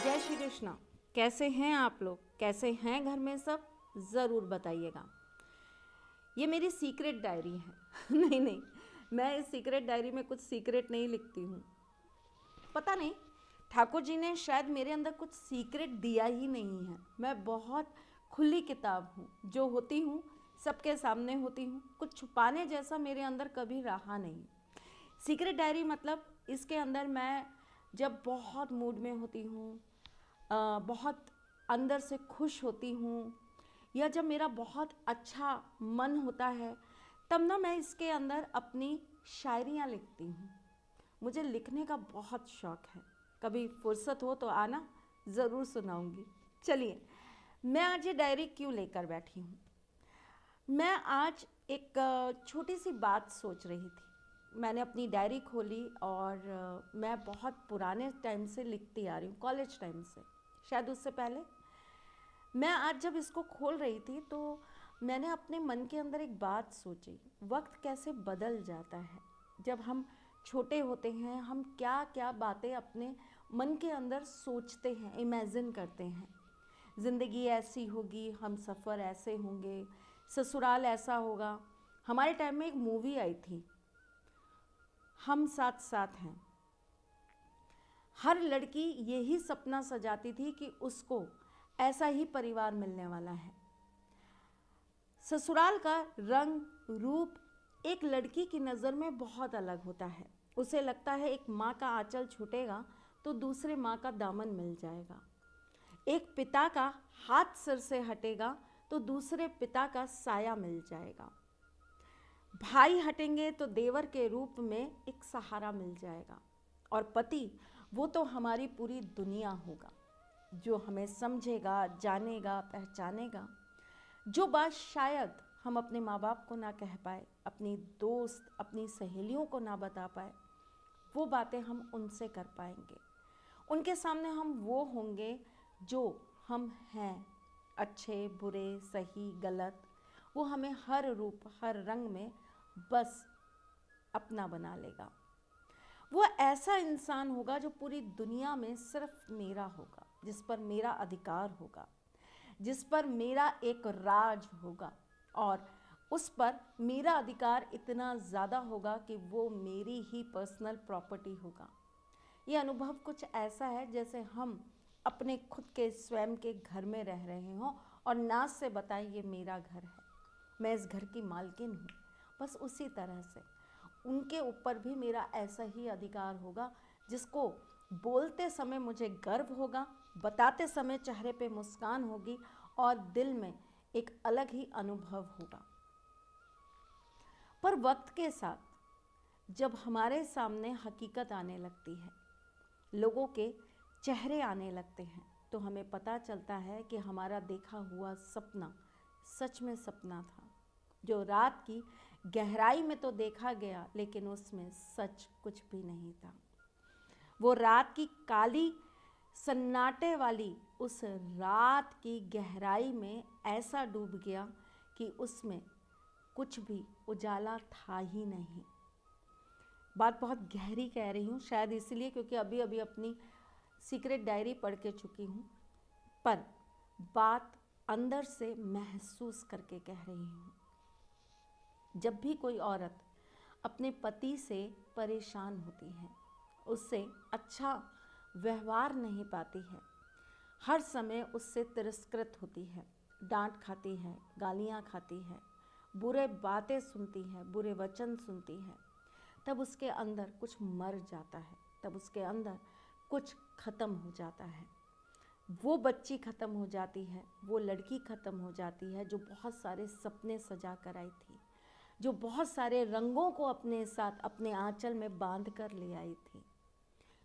जय श्री कृष्णा। कैसे हैं आप लोग? कैसे हैं घर में सब? ज़रूर बताइएगा। ये मेरी सीक्रेट डायरी है। नहीं नहीं, मैं इस सीक्रेट डायरी में कुछ सीक्रेट नहीं लिखती हूँ। पता नहीं, ठाकुर जी ने शायद मेरे अंदर कुछ सीक्रेट दिया ही नहीं है। मैं बहुत खुली किताब हूँ, जो होती हूँ सबके सामने होती हूँ। कुछ छुपाने जैसा मेरे अंदर कभी रहा नहीं। सीक्रेट डायरी मतलब इसके अंदर मैं जब बहुत मूड में होती हूँ, बहुत अंदर से खुश होती हूँ, या जब मेरा बहुत अच्छा मन होता है, तब ना मैं इसके अंदर अपनी शायरियाँ लिखती हूँ। मुझे लिखने का बहुत शौक़ है। कभी फुर्सत हो तो आना, ज़रूर सुनाऊँगी। चलिए, मैं आज ये डायरी क्यों लेकर बैठी हूँ। मैं आज एक छोटी सी बात सोच रही थी। मैंने अपनी डायरी खोली और मैं बहुत पुराने टाइम से लिखती आ रही हूँ, कॉलेज टाइम से, शायद उससे पहले। मैं आज जब इसको खोल रही थी तो मैंने अपने मन के अंदर एक बात सोची, वक्त कैसे बदल जाता है। जब हम छोटे होते हैं, हम क्या क्या बातें अपने मन के अंदर सोचते हैं, इमेजिन करते हैं। ज़िंदगी ऐसी होगी, हम सफ़र ऐसे होंगे, ससुराल ऐसा होगा। हमारे टाइम में एक मूवी आई थी, हम साथ साथ हैं। हर लड़की यही सपना सजाती थी कि उसको ऐसा ही परिवार मिलने वाला है। ससुराल का रंग रूप एक लड़की की नज़र में बहुत अलग होता है। उसे लगता है एक माँ का आंचल छूटेगा तो दूसरे माँ का दामन मिल जाएगा। एक पिता का हाथ सिर से हटेगा तो दूसरे पिता का साया मिल जाएगा। भाई हटेंगे तो देवर के रूप में एक सहारा मिल जाएगा। और पति, वो तो हमारी पूरी दुनिया होगा, जो हमें समझेगा, जानेगा, पहचानेगा। जो बात शायद हम अपने माँ बाप को ना कह पाए, अपनी दोस्त, अपनी सहेलियों को ना बता पाए, वो बातें हम उनसे कर पाएंगे। उनके सामने हम वो होंगे जो हम हैं, अच्छे, बुरे, सही, गलत। वो हमें हर रूप, हर रंग में बस अपना बना लेगा। वो ऐसा इंसान होगा जो पूरी दुनिया में सिर्फ मेरा होगा, जिस पर मेरा अधिकार होगा, जिस पर मेरा एक राज होगा, और उस पर मेरा अधिकार इतना ज़्यादा होगा कि वो मेरी ही पर्सनल प्रॉपर्टी होगा। ये अनुभव कुछ ऐसा है जैसे हम अपने खुद के स्वयं के घर में रह रहे हों और नाज से बताएं ये मेरा घर है, मैं इस घर की मालकिन हूँ। बस उसी तरह से उनके ऊपर भी मेरा ऐसा ही अधिकार होगा, जिसको बोलते समय मुझे गर्व होगा, बताते समय चेहरे पे मुस्कान होगी और दिल में एक अलग ही अनुभव होगा। पर वक्त के साथ जब हमारे सामने हकीकत आने लगती है, लोगों के चेहरे आने लगते हैं, तो हमें पता चलता है कि हमारा देखा हुआ सपना सच में सपना था, जो रात की गहराई में तो देखा गया लेकिन उसमें सच कुछ भी नहीं था। वो रात की काली सन्नाटे वाली उस रात की गहराई में ऐसा डूब गया कि उसमें कुछ भी उजाला था ही नहीं। बात बहुत गहरी कह रही हूँ, शायद इसलिए क्योंकि अभी अभी अपनी सीक्रेट डायरी पढ़ के चुकी हूँ, पर बात अंदर से महसूस करके कह रही हूँ। जब भी कोई औरत अपने पति से परेशान होती है, उससे अच्छा व्यवहार नहीं पाती है, हर समय उससे तिरस्कृत होती है, डांट खाती है, गालियाँ खाती है, बुरे बातें सुनती है, बुरे वचन सुनती है, तब उसके अंदर कुछ मर जाता है, तब उसके अंदर कुछ ख़त्म हो जाता है। वो बच्ची ख़त्म हो जाती है, वो लड़की ख़त्म हो जाती है जो बहुत सारे सपने सजा कर आई थी, जो बहुत सारे रंगों को अपने साथ अपने आंचल में बांध कर ले आई थी।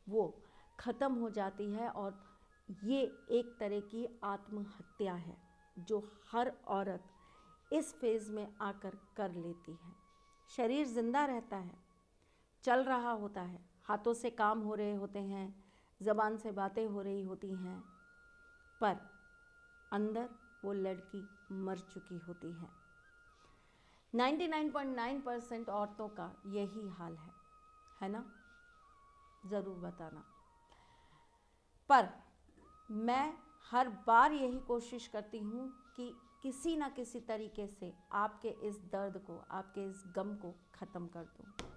वो ख़त्म हो जाती है और ये एक तरह की आत्महत्या है जो हर औरत इस फेज़ में आकर कर लेती है। शरीर ज़िंदा रहता है, चल रहा होता है, हाथों से काम हो रहे होते हैं, ज़बान से बातें हो रही होती हैं, पर अंदर वो लड़की मर चुकी होती है। 99.9% औरतों का यही हाल है ना? ज़रूर बताना। पर मैं हर बार यही कोशिश करती हूँ कि किसी ना किसी तरीके से आपके इस दर्द को, आपके इस गम को ख़त्म कर दूँ।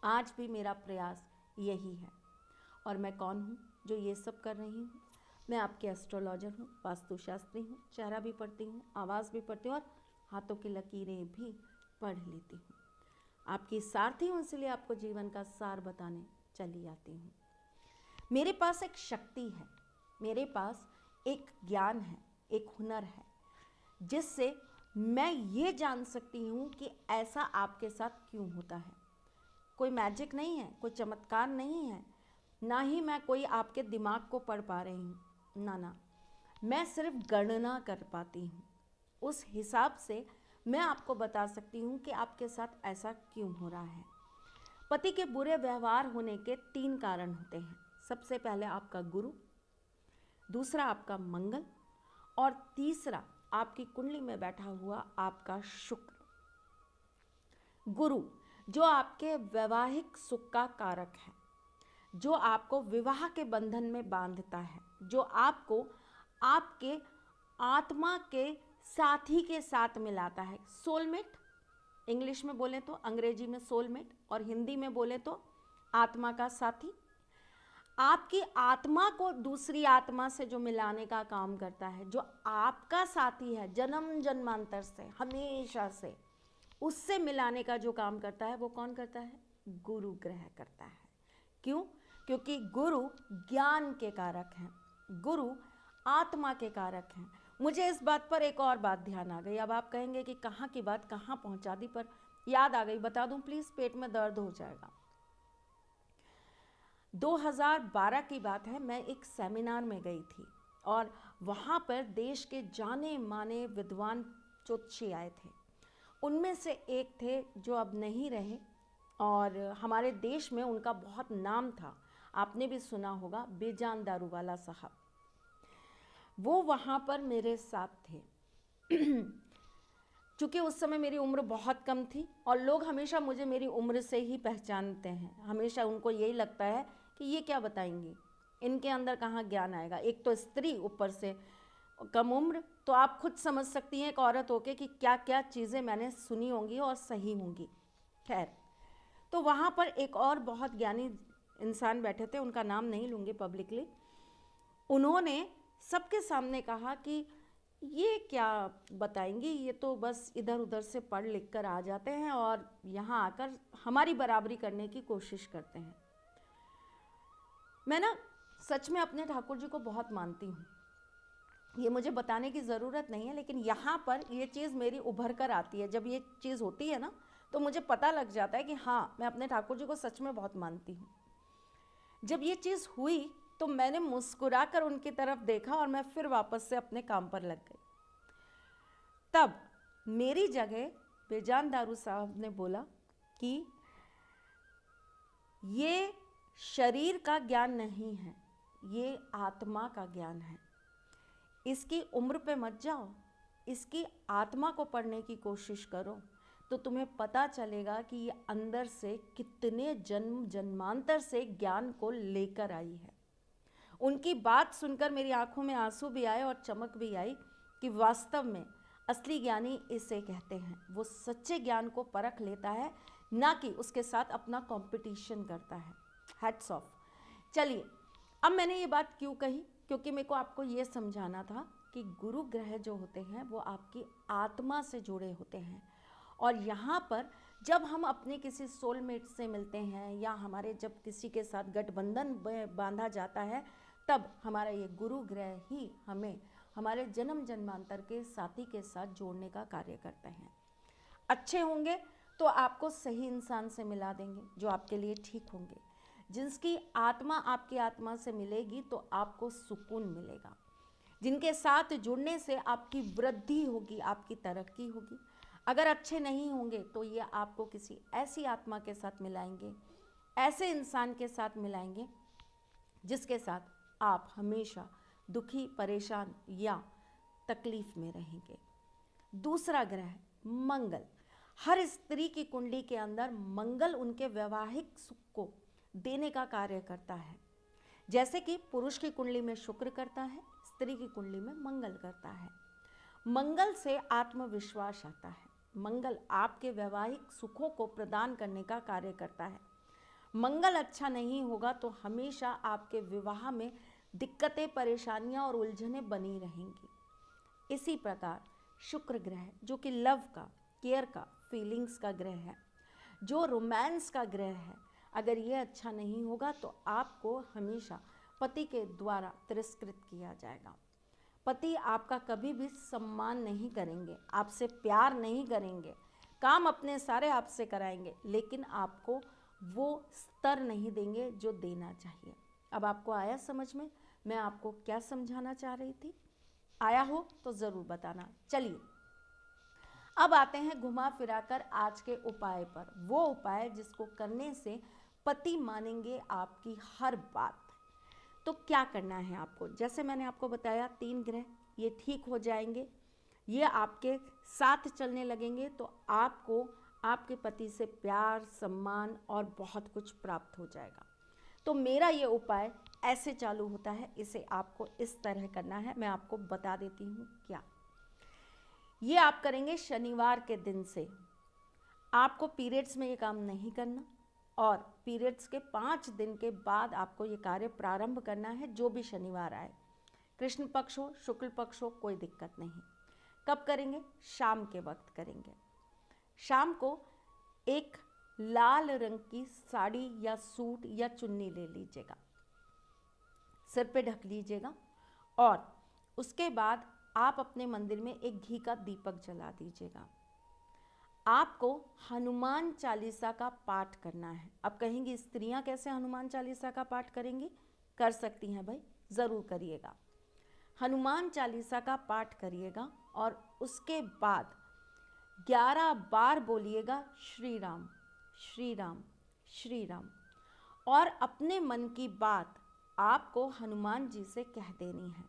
आज भी मेरा प्रयास यही है। और मैं कौन हूँ जो ये सब कर रही हूँ? मैं आपकी एस्ट्रोलॉजर हूँ, वास्तुशास्त्री हूँ, चेहरा भी पढ़ती हूँ, आवाज़ भी पढ़ती हूँ और हाथों की लकीरें भी पढ़ लेती हूँ। आपकी सारथी हूँ, इसलिए आपको जीवन का सार बताने चली आती हूँ। मेरे पास एक शक्ति है, मेरे पास एक ज्ञान है, एक हुनर है, जिससे मैं ये जान सकती हूँ कि ऐसा आपके साथ क्यों होता है। कोई मैजिक नहीं है, कोई चमत्कार नहीं है, ना ही मैं कोई आपके दिमाग को पढ़ पा रही हूँ, ना, मैं सिर्फ गणना कर पाती हूँ। उस हिसाब से मैं आपको बता सकती हूँ कि आपके साथ ऐसा क्यों हो रहा है। पति के बुरे व्यवहार होने के 3 कारण होते हैं। सबसे पहले आपका गुरु, दूसरा आपका मंगल और तीसरा आपकी कुंडली में बैठा हुआ आपका शुक्र। गुरु जो आपके वैवाहिक सुख का कारक है, जो आपको विवाह के बंधन में बांधता है, जो आपको आपके आत्मा के साथी के साथ मिलाता है। सोलमेट इंग्लिश में बोले तो, अंग्रेजी में सोलमेट और हिंदी में बोले तो आत्मा का साथी। आपकी आत्मा को दूसरी आत्मा से जो मिलाने का काम करता है, जो आपका साथी है जन्म जन्मांतर से, हमेशा से, उससे मिलाने का जो काम करता है वो कौन करता है? गुरु ग्रह करता है। क्यों? क्योंकि गुरु ज्ञान के कारक हैं, गुरु आत्मा के कारक हैं। मुझे इस बात पर एक और बात ध्यान आ गई। अब आप कहेंगे कि कहाँ की बात कहाँ पहुँचा दी, पर याद आ गई, बता दूं प्लीज़, पेट में दर्द हो जाएगा। 2012 की बात है, मैं एक सेमिनार में गई थी और वहाँ पर देश के जाने माने विद्वान ज्योतिषी आए थे। उनमें से एक थे जो अब नहीं रहे और हमारे देश में उनका बहुत नाम था, आपने भी सुना होगा, बेजान दारूवाला साहब। वो वहाँ पर मेरे साथ थे। चूँकि उस समय मेरी उम्र बहुत कम थी और लोग हमेशा मुझे मेरी उम्र से ही पहचानते हैं। हमेशा उनको यही लगता है कि ये क्या बताएंगी, इनके अंदर कहाँ ज्ञान आएगा। एक तो स्त्री, ऊपर से कम उम्र, तो आप खुद समझ सकती हैं एक औरत होके कि क्या क्या चीज़ें मैंने सुनी होंगी और सही होंगी। खैर, तो वहाँ पर एक और बहुत ज्ञानी इंसान बैठे थे, उनका नाम नहीं लूँगी पब्लिकली। उन्होंने सबके सामने कहा कि ये क्या बताएंगी, ये तो बस इधर उधर से पढ़ लिख कर आ जाते हैं और यहाँ आकर हमारी बराबरी करने की कोशिश करते हैं। मैं ना सच में अपने ठाकुर जी को बहुत मानती हूँ, ये मुझे बताने की ज़रूरत नहीं है, लेकिन यहाँ पर ये चीज़ मेरी उभर कर आती है। जब ये चीज़ होती है ना, तो मुझे पता लग जाता है कि हाँ, मैं अपने ठाकुर जी को सच में बहुत मानती हूँ। जब ये चीज़ हुई तो मैंने मुस्कुरा कर उनकी तरफ देखा और मैं फिर वापस से अपने काम पर लग गई। तब मेरी जगह बेजान दारू साहब ने बोला कि ये शरीर का ज्ञान नहीं है, ये आत्मा का ज्ञान है। इसकी उम्र पे मत जाओ, इसकी आत्मा को पढ़ने की कोशिश करो, तो तुम्हें पता चलेगा कि ये अंदर से कितने जन्म जन्मांतर से ज्ञान को लेकर आई है। उनकी बात सुनकर मेरी आंखों में आंसू भी आए और चमक भी आई कि वास्तव में असली ज्ञानी इसे कहते हैं। वो सच्चे ज्ञान को परख लेता है, ना कि उसके साथ अपना कंपटीशन करता है। Hats off. चलिए, अब मैंने ये बात क्यों कही? क्योंकि मेरे को आपको ये समझाना था कि गुरु ग्रह जो होते हैं वो आपकी आत्मा से जुड़े होते हैं। और यहाँ पर जब हम अपने किसी सोलमेट से मिलते हैं या हमारे जब किसी के साथ गठबंधन बांधा जाता है, तब हमारा ये गुरु ग्रह ही हमें हमारे जन्म जन्मांतर के साथी के साथ जोड़ने का कार्य करते हैं। अच्छे होंगे तो आपको सही इंसान से मिला देंगे जो आपके लिए ठीक होंगे। जिसकी आत्मा आपकी आत्मा से मिलेगी तो आपको सुकून मिलेगा। जिनके साथ जुड़ने से आपकी वृद्धि होगी, आपकी तरक्की होगी। अगर अच्छे नहीं होंगे तो ये आपको किसी ऐसी आत्मा के साथ मिलाएंगे, ऐसे इंसान के साथ मिलाएंगे जिसके साथ आप हमेशा दुखी, परेशान या तकलीफ में रहेंगे। दूसरा ग्रह मंगल। हर स्त्री की कुंडली के अंदर मंगल उनके वैवाहिक सुख को देने का कार्य करता है। जैसे कि पुरुष की कुंडली में शुक्र करता है, स्त्री की कुंडली में मंगल करता है। मंगल से आत्मविश्वास आता है। मंगल आपके वैवाहिक सुखों को प्रदान करने का कार्य करता है। मंगल अच्छा नहीं होगा तो हमेशा आपके विवाह में दिक्कतें, परेशानियां और उलझनें बनी रहेंगी। इसी प्रकार शुक्र ग्रह, जो कि लव का, केयर का, फीलिंग्स का ग्रह है, जो रोमांस का ग्रह है, अगर ये अच्छा नहीं होगा तो आपको हमेशा पति के द्वारा तिरस्कृत किया जाएगा। पति आपका कभी भी सम्मान नहीं करेंगे, आपसे प्यार नहीं करेंगे, काम अपने सारे आपसे कराएंगे, लेकिन आपको वो स्तर नहीं देंगे जो देना चाहिए। अब आपको आया समझ में मैं आपको क्या समझाना चाह रही थी? आया हो तो ज़रूर बताना। चलिए अब आते हैं घुमा फिराकर आज के उपाय पर। वो उपाय जिसको करने से पति मानेंगे आपकी हर बात। तो क्या करना है आपको? जैसे मैंने आपको बताया 3 ग्रह ये ठीक हो जाएंगे, ये आपके साथ चलने लगेंगे तो आपको आपके पति से प्यार, सम्मान और बहुत कुछ प्राप्त हो जाएगा। तो मेरा ये उपाय ऐसे चालू होता है, इसे आपको इस तरह करना है। मैं आपको बता देती हूँ क्या। ये आप करेंगे शनिवार के दिन से। आपको पीरियड्स में ये काम नहीं करना और पीरियड्स के 5 दिन के बाद आपको ये कार्य प्रारंभ करना है, जो भी शनिवार आए, कृष्ण पक्ष हो, शुक्ल पक्ष हो, कोई दिक्कत नहीं। कब करेंगे? शाम के वक्त करेंगे। शाम को एक लाल रंग की साड़ी या सूट या चुन्नी ले लीजिएगा, सिर पे ढक लीजिएगा और उसके बाद आप अपने मंदिर में एक घी का दीपक जला दीजिएगा। आपको हनुमान चालीसा का पाठ करना है। अब कहेंगी स्त्रियां कैसे हनुमान चालीसा का पाठ करेंगी? कर सकती हैं भाई, ज़रूर करिएगा। हनुमान चालीसा का पाठ करिएगा और उसके बाद 11 बार बोलिएगा श्री राम श्री राम श्री राम, और अपने मन की बात आपको हनुमान जी से कह देनी है।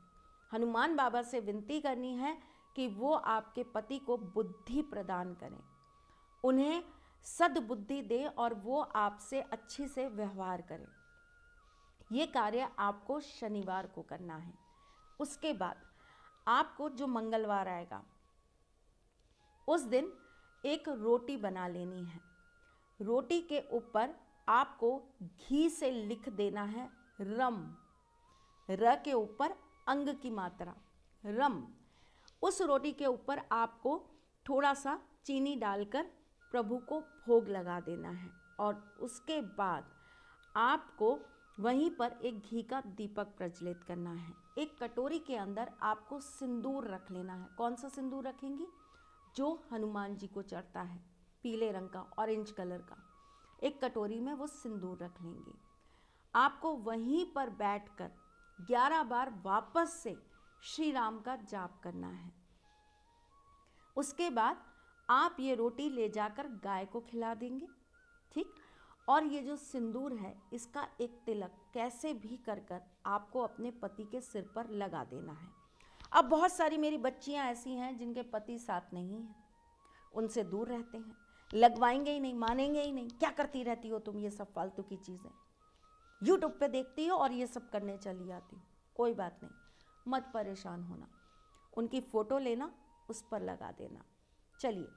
हनुमान बाबा से विनती करनी है कि वो आपके पति को बुद्धि प्रदान करें, उन्हें सद्बुद्धि दें और वो आपसे अच्छी से व्यवहार करें। ये कार्य आपको शनिवार को करना है। उसके बाद आपको जो मंगलवार आएगा उस दिन एक रोटी बना लेनी है। रोटी के ऊपर आपको घी से लिख देना है रम, र के ऊपर अंग की मात्रा रम। उस रोटी के ऊपर आपको थोड़ा सा चीनी डालकर प्रभु को भोग लगा देना है और उसके बाद आपको वहीं पर एक घी का दीपक प्रज्वलित करना है। एक कटोरी के अंदर आपको सिंदूर रख लेना है। कौन सा सिंदूर रखेंगी? जो हनुमान जी को चढ़ता है, पीले रंग का, ऑरेंज कलर का। एक कटोरी में वो सिंदूर रख लेंगी। आपको वहीं पर बैठकर 11 बार वापस से श्री राम का जाप करना है। उसके बाद आप ये रोटी ले जाकर गाय को खिला देंगे, ठीक। और ये जो सिंदूर है इसका एक तिलक कैसे भी कर कर आपको अपने पति के सिर पर लगा देना है। अब बहुत सारी मेरी बच्चियां ऐसी हैं जिनके पति साथ नहीं हैं, उनसे दूर रहते हैं, लगवाएंगे ही नहीं, मानेंगे ही नहीं। क्या करती रहती हो तुम ये सब फालतू की चीज़ें, यूट्यूब पे देखती हो और ये सब करने चली आती हो। कोई बात नहीं, मत परेशान होना, उनकी फ़ोटो लेना, उस पर लगा देना। चलिए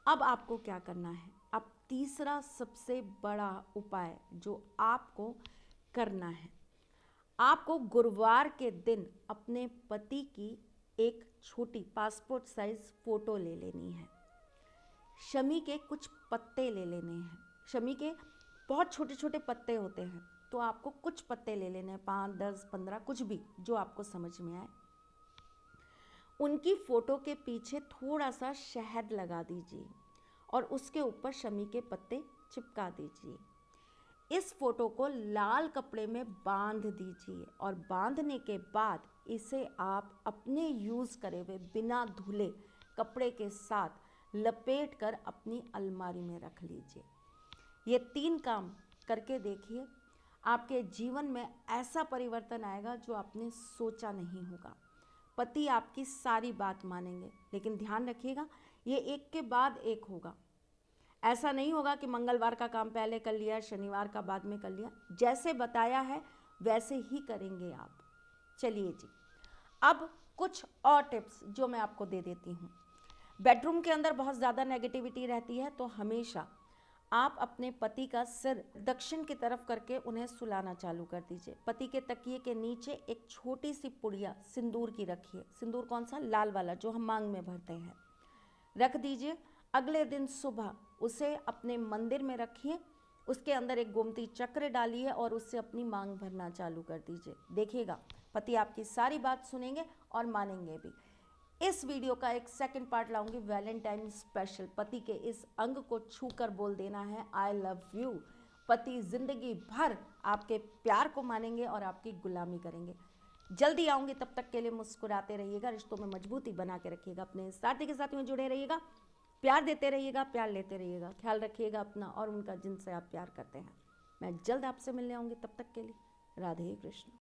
अब आपको क्या करना है। अब तीसरा सबसे बड़ा उपाय जो आपको करना है, आपको गुरुवार के दिन अपने पति की एक छोटी पासपोर्ट साइज फ़ोटो ले लेनी है। शमी के कुछ पत्ते ले लेने हैं। शमी के बहुत छोटे छोटे पत्ते होते हैं, तो आपको कुछ पत्ते ले लेने हैं, 5, 10, 15, कुछ भी जो आपको समझ में आए। उनकी फ़ोटो के पीछे थोड़ा सा शहद लगा दीजिए और उसके ऊपर शमी के पत्ते चिपका दीजिए। इस फोटो को लाल कपड़े में बांध दीजिए और बांधने के बाद इसे आप अपने यूज़ करे हुए बिना धुले कपड़े के साथ लपेट कर अपनी अलमारी में रख लीजिए। ये 3 काम करके देखिए, आपके जीवन में ऐसा परिवर्तन आएगा जो आपने सोचा नहीं होगा। पति आपकी सारी बात मानेंगे, लेकिन ध्यान रखिएगा ये एक के बाद एक होगा। ऐसा नहीं होगा कि मंगलवार का काम पहले कर लिया, शनिवार का बाद में कर लिया। जैसे बताया है वैसे ही करेंगे आप। चलिए जी, अब कुछ और टिप्स जो मैं आपको दे देती हूँ। बेडरूम के अंदर बहुत ज़्यादा नेगेटिविटी रहती है, तो हमेशा आप अपने पति का सिर दक्षिण की तरफ करके उन्हें सुलाना चालू कर दीजिए। पति के तकिए के नीचे एक छोटी सी पुड़िया सिंदूर की रखिए। सिंदूर कौन सा? लाल वाला, जो हम मांग में भरते हैं, रख दीजिए। अगले दिन सुबह उसे अपने मंदिर में रखिए, उसके अंदर एक गोमती चक्र डालिए और उससे अपनी मांग भरना चालू कर दीजिए। देखिएगा पति आपकी सारी बात सुनेंगे और मानेंगे भी। इस वीडियो का एक सेकंड पार्ट लाऊंगी वैलेंटाइन स्पेशल। पति के इस अंग को छूकर बोल देना है आई लव यू। पति जिंदगी भर आपके प्यार को मानेंगे और आपकी गुलामी करेंगे। जल्दी आऊंगी, तब तक के लिए मुस्कुराते रहिएगा, रिश्तों में मजबूती बना के रखिएगा, अपने साथी के साथ में जुड़े रहिएगा, प्यार देते रहिएगा, प्यार लेते रहिएगा, ख्याल रखिएगा अपना और उनका जिनसे आप प्यार करते हैं। मैं जल्द आपसे मिलने आऊंगी, तब तक के लिए राधे कृष्ण।